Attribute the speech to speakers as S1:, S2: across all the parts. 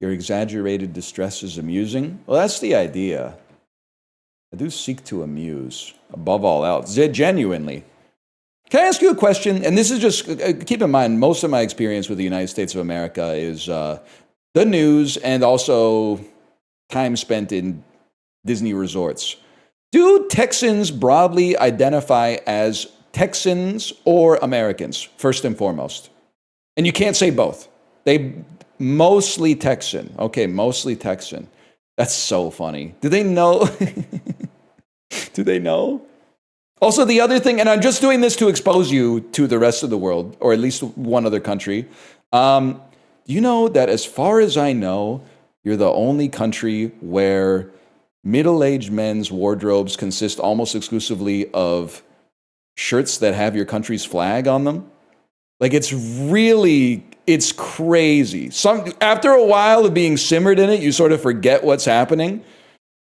S1: Your exaggerated distress is amusing. Well, that's the idea. I do seek to amuse, above all else, genuinely. Can I ask you a question? And this is just, keep in mind, most of my experience with the United States of America is the news and also time spent in Disney resorts. Do Texans broadly identify as Texans or Americans, first and foremost? And you can't say both. They mostly Texan. Okay, mostly Texan. That's so funny. Do they know? Do they know? Also, the other thing, and I'm just doing this to expose you to the rest of the world, or at least one other country. Do you know that as far as I know, you're the only country where middle-aged men's wardrobes consist almost exclusively of shirts that have your country's flag on them? Like, it's crazy. After a while of being simmered in it, you sort of forget what's happening.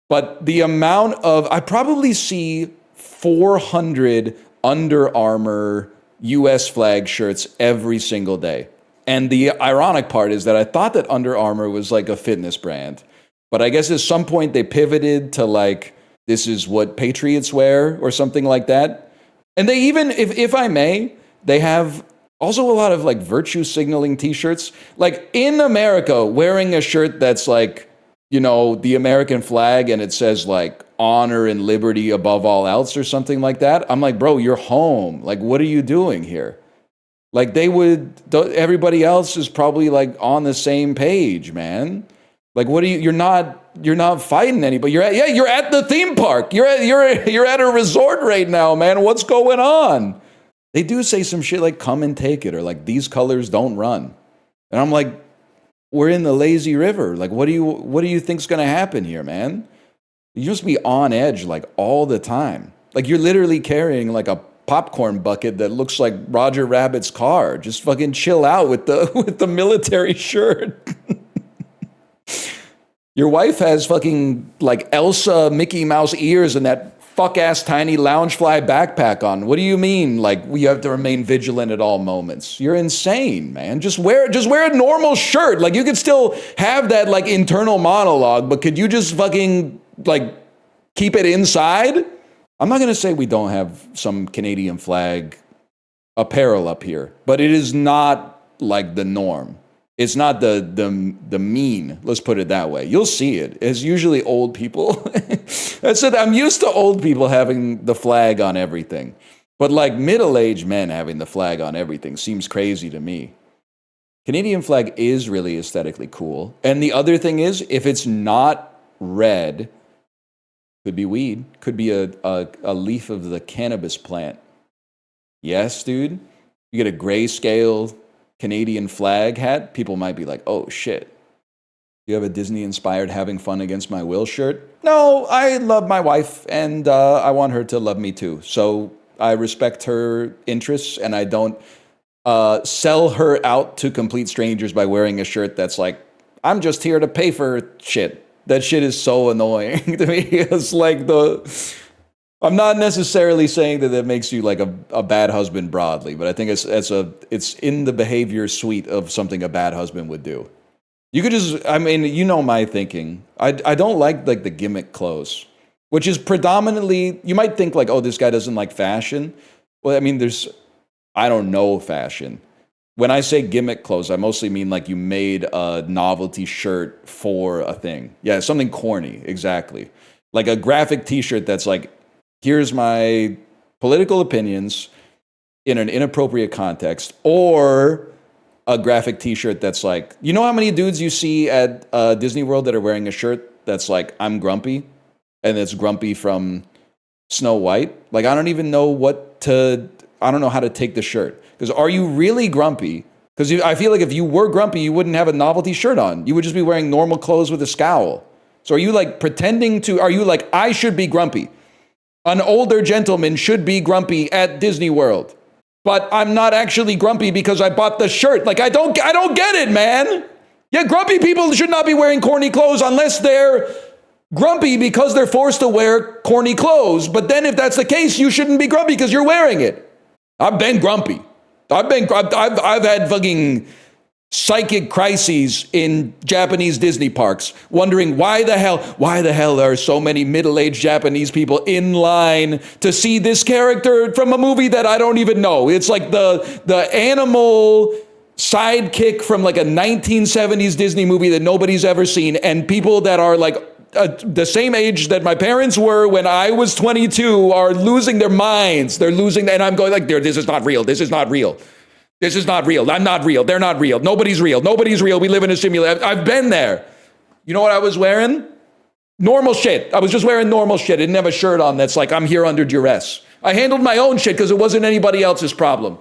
S1: But the amount of, I probably see 400 Under Armour US flag shirts every single day. And the ironic part is that I thought that Under Armour was like a fitness brand. But I guess at some point they pivoted to like, this is what patriots wear or something like that. And they even, if I may, they have also a lot of like virtue signaling t-shirts. Like in America, wearing a shirt that's like, you know, the American flag and it says like honor and liberty above all else or something like that. I'm like, bro, you're home. Like, what are you doing here? Like everybody else is probably like on the same page, man. Like, what are you're not fighting anybody. You're at the theme park. You're at a resort right now, man. What's going on? They do say some shit like come and take it or like these colors don't run. And I'm like, we're in the lazy river. Like, what do you think's going to happen here, man? You just be on edge like all the time. Like you're literally carrying like a popcorn bucket that looks like Roger Rabbit's car. Just fucking chill out with the military shirt. Your wife has fucking like Elsa Mickey Mouse ears and that fuck-ass tiny Loungefly backpack on. What do you mean, like, you have to remain vigilant at all moments? You're insane, man. Just wear a normal shirt. Like, you could still have that, like, internal monologue, but could you just fucking, like, keep it inside? I'm not going to say we don't have some Canadian flag apparel up here, but it is not, like, the norm. It's not the mean, let's put it that way. You'll see it. It's usually old people. I said, I'm used to old people having the flag on everything. But like middle-aged men having the flag on everything seems crazy to me. Canadian flag is really aesthetically cool. And the other thing is, if it's not red, could be weed, could be a leaf of the cannabis plant. Yes, dude. You get a grayscale Canadian flag hat, people might be like, oh shit, you have a Disney-inspired having fun against my will shirt? No, I love my wife and I want her to love me too. So I respect her interests and I don't sell her out to complete strangers by wearing a shirt that's like, I'm just here to pay for shit. That shit is so annoying to me. It's like I'm not necessarily saying that makes you like a bad husband broadly, but I think it's in the behavior suite of something a bad husband would do. You could just, I mean, you know my thinking. I don't like the gimmick clothes, which is predominantly, you might think like, oh, this guy doesn't like fashion. Well, I mean, I don't know fashion. When I say gimmick clothes, I mostly mean like you made a novelty shirt for a thing. Yeah, something corny, exactly. Like a graphic t-shirt that's like, here's my political opinions in an inappropriate context, or a graphic t-shirt that's like, you know how many dudes you see at Disney World that are wearing a shirt that's like, I'm grumpy, and it's grumpy from Snow White? Like, I don't even know I don't know how to take the shirt. Because are you really grumpy? Because I feel like if you were grumpy, you wouldn't have a novelty shirt on. You would just be wearing normal clothes with a scowl. So are you like are you like, I should be grumpy? An older gentleman should be grumpy at Disney World. But I'm not actually grumpy because I bought the shirt. Like, I don't get it, man. Yeah, grumpy people should not be wearing corny clothes unless they're grumpy because they're forced to wear corny clothes. But then if that's the case, you shouldn't be grumpy because you're wearing it. I've been grumpy. I've had fucking psychic crises in Japanese Disney parks, wondering why the hell are so many middle-aged Japanese people in line to see this character from a movie that I don't even know. It's like the animal sidekick from like a 1970s Disney movie that nobody's ever seen, and people that are like the same age that my parents were when I was 22 are losing their minds. They're losing, and I'm going like, this is not real. This is not real. This is not real. I'm not real. They're not real. Nobody's real. Nobody's real. We live in a simulation. I've been there. You know what I was wearing? Normal shit. I was just wearing normal shit. I didn't have a shirt on that's like, I'm here under duress. I handled my own shit because it wasn't anybody else's problem.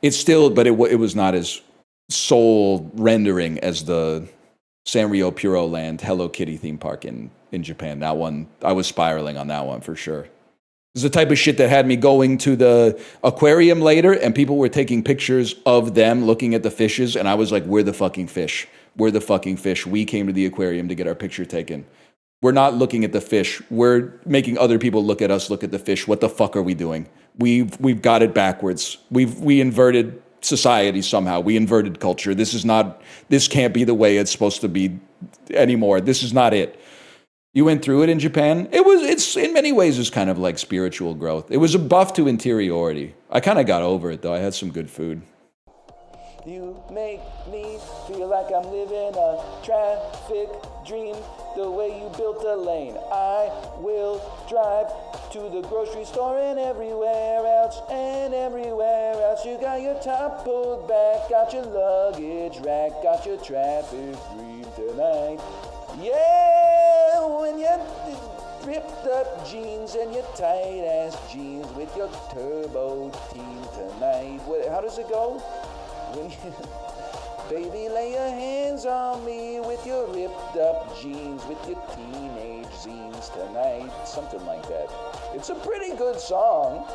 S1: It's still, but it was not as soul rendering as the Sanrio Puro Land Hello Kitty theme park in Japan. That one, I was spiraling on that one for sure. This is the type of shit that had me going to the aquarium later and people were taking pictures of them looking at the fishes. And I was like, we're the fucking fish. We're the fucking fish. We came to the aquarium to get our picture taken. We're not looking at the fish. We're making other people look at us, look at the fish. What the fuck are we doing? We've got it backwards. We inverted society somehow. We inverted culture. This can't be the way it's supposed to be anymore. This is not it. You went through it in Japan. It's in many ways is kind of like spiritual growth. It was a buff to interiority. I kind of got over it though. I had some good food.
S2: You make me feel like I'm living a traffic dream. The way you built a lane, I will drive to the grocery store and everywhere else. You got your top pulled back, got your luggage rack, got your traffic dream tonight. Yeah, when you ripped up jeans and your tight ass jeans with your turbo team tonight. How does it go? When you, baby, lay your hands on me with your ripped up jeans, with your teenage zines tonight. Something like that. It's a pretty good song.